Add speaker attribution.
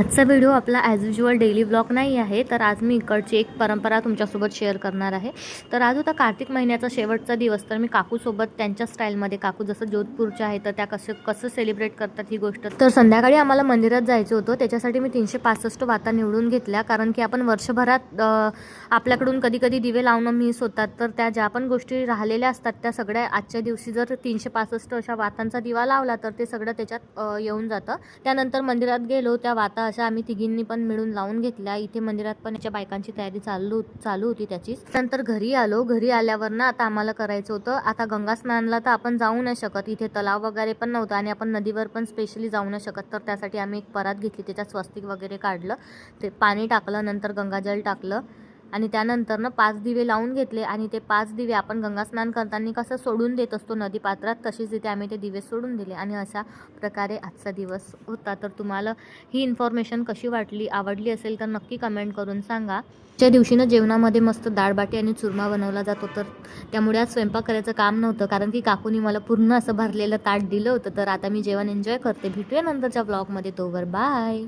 Speaker 1: आजचा व्हिडिओ आपला as usual daily blog नाही आहे, तर आज मी इकडची एक परंपरा तुमच्यासोबत शेअर करणार आहे. तर आज होता कार्तिक महिन्याचा शेवटचा दिवस. तर मी काकूसोबत त्यांच्या स्टाईलमध्ये, काकू जसं जोधपूरच्या आहे तर त्या कसं सेलिब्रेट करतात ही गोष्ट. तर संध्याकाळी आम्हाला मंदिरात जायचं होतं, त्याच्यासाठी मी 365 वाता निवडून घेतल्या, कारण की आपण वर्षभरात आपल्याकडून कधी कधी दिवे लावणं मिस होतात. तर त्या ज्या पण गोष्टी राहिलेल्या असतात त्या सगळ्या आजच्या दिवशी जर 365 अशा वातांचा दिवा लावला तर ते सगळं त्याच्यात येऊन जातं. त्यानंतर मंदिरात गेलो, त्या वाता अशा आम्ही तिघींनी पण मिळून लावून घेतल्या. इथे मंदिरात पण याच्या बायकांची तयारी चालू होती त्याचीच. नंतर घरी आलो. घरी आल्यावर ना आता आम्हाला करायचं होतं, आता गंगा स्नानला तर आपण जाऊ नाही शकत, इथे तलाव वगैरे पण नव्हता आणि आपण नदीवर पण स्पेशली जाऊ नाही शकत. तर त्यासाठी आम्ही एक परात घेतली, त्याच्यात स्वस्तिक वगैरे काढलं, ते पाणी टाकलं, नंतर गंगाजल टाकलं आणि त्यानंतर ना 5 दिवे लावून घेतले. आणि ते 5 दिवे आपण गंगा स्नान करताना कसं सोडून देत असतो नदीपात्रात, तशीच इथे आम्ही ते दिवे सोडून दिले. आणि अशा प्रकारे आजचा दिवस होता. तर तुम्हाला ही इन्फॉर्मेशन कशी वाटली, आवडली असेल तर नक्की कमेंट करून सांगा. त्या दिवशीनं जेवणामध्ये मस्त डाळबाटी आणि चुरमा बनवला जातो, तर त्यामुळे आज स्वयंपाक करायचं काम नव्हतं, कारण की काकूनी मला पूर्ण असं भरलेलं ताट दिलं होतं. तर आता मी जेवण एन्जॉय करते. भेटूया नंतरच्या ब्लॉगमध्ये. तोवर बाय.